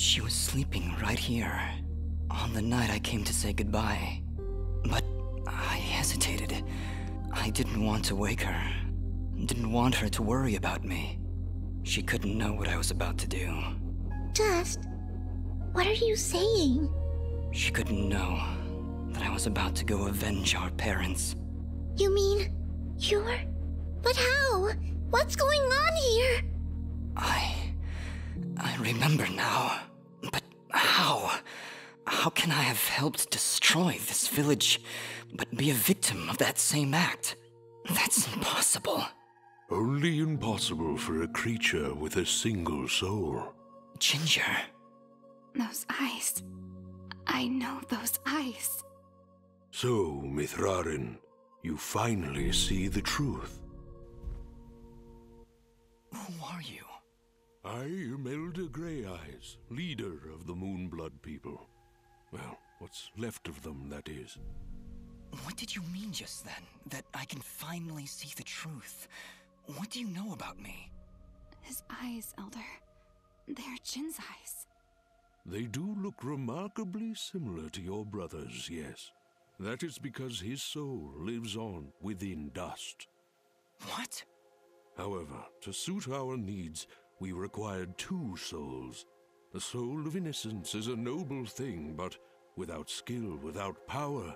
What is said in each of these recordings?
She was sleeping right here, on the night I came to say goodbye. But I hesitated. I didn't want to wake her. Didn't want her to worry about me. She couldn't know what I was about to do. Dust, what are you saying? She couldn't know that I was about to go avenge our parents. You mean, you're... But how? What's going on here? I remember now. But how? How can I have helped destroy this village, but be a victim of that same act? That's impossible. Only impossible for a creature with a single soul. Ginger. Those eyes. I know those eyes. So, Mithrarin, you finally see the truth. Who are you? I am Elder Grey Eyes, leader of the Moonblood people. Well, what's left of them, that is. What did you mean just then? That I can finally see the truth? What do you know about me? His eyes, Elder. They're Jin's eyes. They do look remarkably similar to your brother's, yes. That is because his soul lives on within dust. What? However, to suit our needs, we required 2 souls. The soul of innocence is a noble thing, but without skill, without power,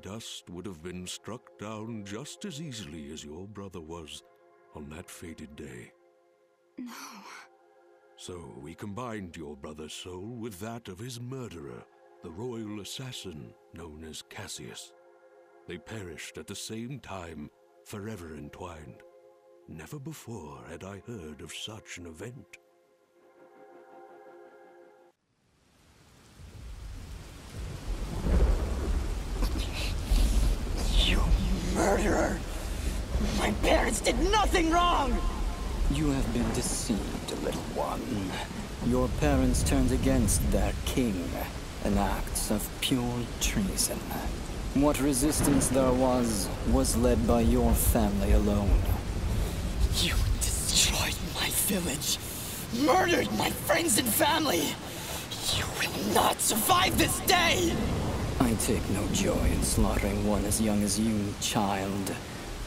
dust would have been struck down just as easily as your brother was on that fated day. No. So we combined your brother's soul with that of his murderer, the royal assassin known as Cassius. They perished at the same time, forever entwined. Never before had I heard of such an event. You murderer! My parents did nothing wrong! You have been deceived, little one. Your parents turned against their king, an act of pure treason. What resistance there was led by your family alone. You destroyed my village, murdered my friends and family. You will not survive this day! I take no joy in slaughtering one as young as you, child.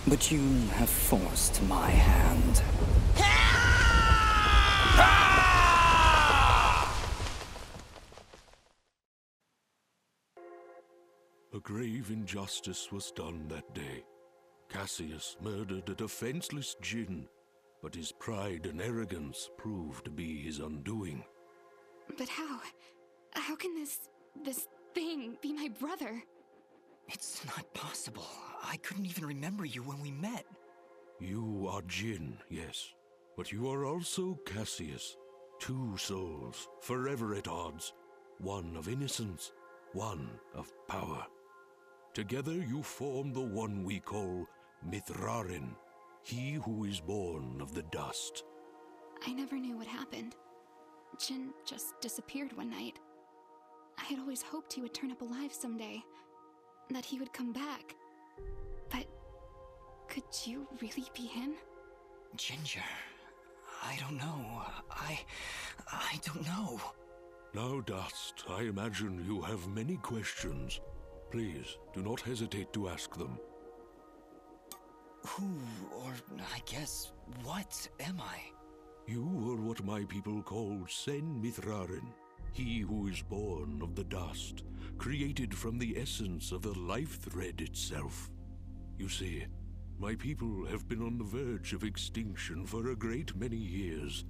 But you have forced my hand. A grave injustice was done that day. Cassius murdered a defenseless Jinn, but his pride and arrogance proved to be his undoing. But how? How can this thing be my brother? It's not possible. I couldn't even remember you when we met. You are Jinn, yes, but you are also Cassius. 2 souls, forever at odds. One of innocence, one of power. Together you form the one we call Mithrarin, he who is born of the dust. I never knew what happened. Jin just disappeared one night. I had always hoped he would turn up alive someday, that he would come back. But could you really be him? Ginger, I don't know. I don't know. Now, Dust, I imagine you have many questions. Please, do not hesitate to ask them. Who, or I guess, what am I? You are what my people call Sen Mithrarin, he who is born of the dust, created from the essence of the life thread itself. You see, my people have been on the verge of extinction for a great many years.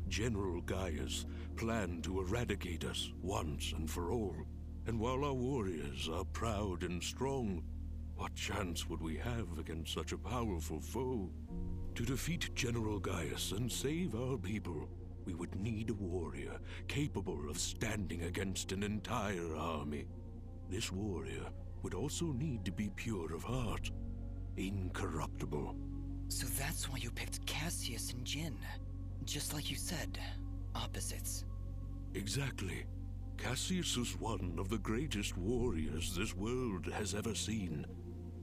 General Gaius planned to eradicate us once and for all, and while our warriors are proud and strong, what chance would we have against such a powerful foe? To defeat General Gaius and save our people, we would need a warrior capable of standing against an entire army. This warrior would also need to be pure of heart, incorruptible. So that's why you picked Cassius and Jin. Just like you said, opposites. Exactly. Cassius is one of the greatest warriors this world has ever seen,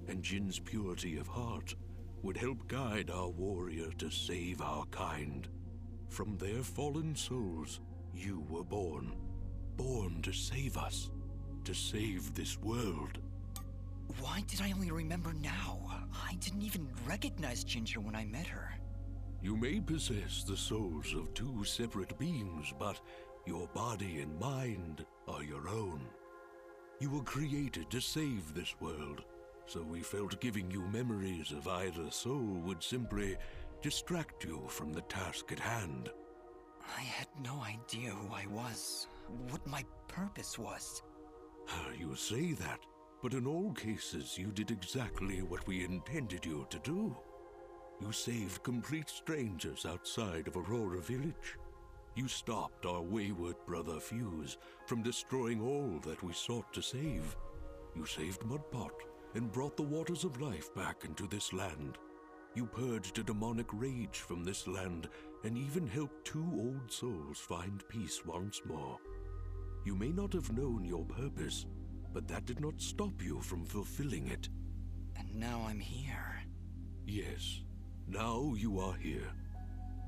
and Jin's purity of heart would help guide our warrior to save our kind. From their fallen souls, You were born. Born to save us. To save this world. Why did I only remember now? I didn't even recognize Ginger when I met her. You may possess the souls of two separate beings, but your body and mind are your own. You were created to save this world, so we felt giving you memories of either soul would simply distract you from the task at hand. I had no idea who I was, what my purpose was. You say that, but in all cases you did exactly what we intended you to do. You saved complete strangers outside of Aurora Village. You stopped our wayward brother Fuse from destroying all that we sought to save. You saved Mudpot and brought the waters of life back into this land. You purged a demonic rage from this land and even helped two old souls find peace once more. You may not have known your purpose, but that did not stop you from fulfilling it. And now I'm here. Yes, now you are here,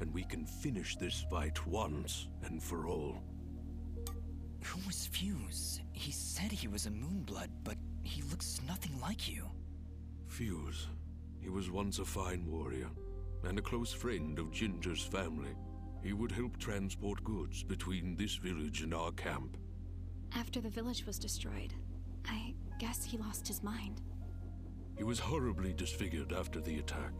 and we can finish this fight once and for all. Who was Fuse? He said he was a Moonblood, but he looks nothing like you. Fuse. He was once a fine warrior, and a close friend of Ginger's family. He would help transport goods between this village and our camp. After the village was destroyed, I guess he lost his mind. He was horribly disfigured after the attack.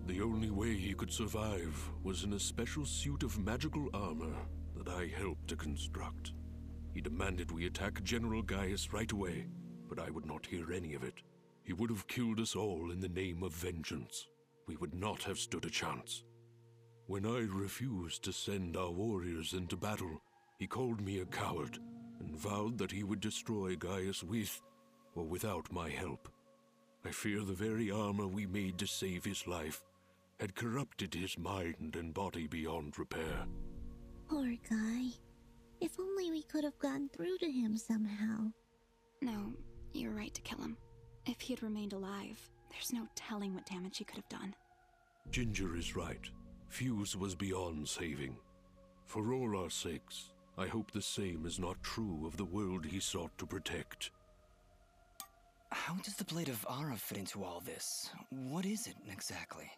The only way he could survive was in a special suit of magical armor that I helped to construct. He demanded we attack General Gaius right away, but I would not hear any of it. He would have killed us all in the name of vengeance. We would not have stood a chance. When I refused to send our warriors into battle, he called me a coward and vowed that he would destroy Gaius with or without my help. I fear the very armor we made to save his life had corrupted his mind and body beyond repair. Poor guy. If only we could have gone through to him somehow. No, you're right to kill him. If he had remained alive, there's no telling what damage he could have done. Ginger is right. Fuse was beyond saving. For all our sakes, I hope the same is not true of the world he sought to protect. How does the Blade of Ara fit into all this? What is it exactly?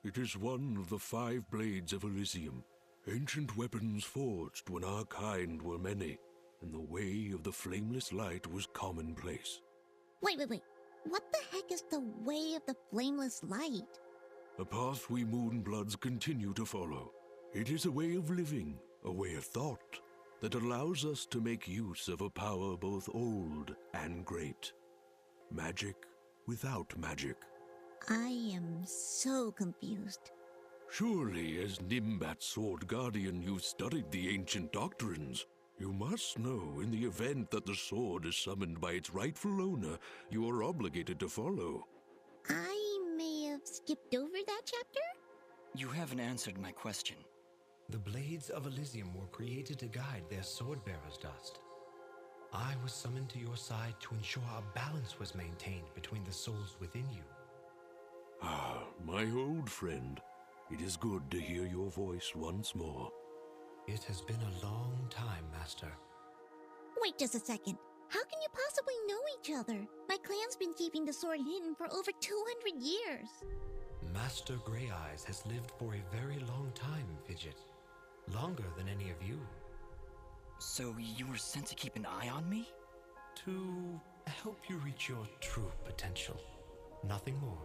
It is one of the 5 blades of Elysium, ancient weapons forged when our kind were many, and the way of the flameless light was commonplace. Wait. What the heck is the way of the flameless light? A path we Moonbloods continue to follow. It is a way of living, a way of thought, that allows us to make use of a power both old and great. Magic without magic. I am so confused. Surely, as Nimbat's Sword Guardian, you've studied the ancient doctrines. You must know, in the event that the sword is summoned by its rightful owner, you are obligated to follow. I may have skipped over that chapter? You haven't answered my question. The Blades of Elysium were created to guide their sword-bearers, Dust. I was summoned to your side to ensure a balance was maintained between the souls within you. Ah, my old friend. It is good to hear your voice once more. It has been a long time, Master. Wait just a second. How can you possibly know each other? My clan's been keeping the sword hidden for over 200 years. Master Grey Eyes has lived for a very long time, Fidget. Longer than any of you. So you were sent to keep an eye on me? To help you reach your true potential. Nothing more.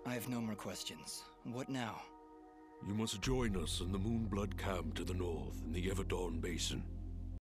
I have no more questions. What now? You must join us in the Moonblood camp to the north in the Everdawn Basin.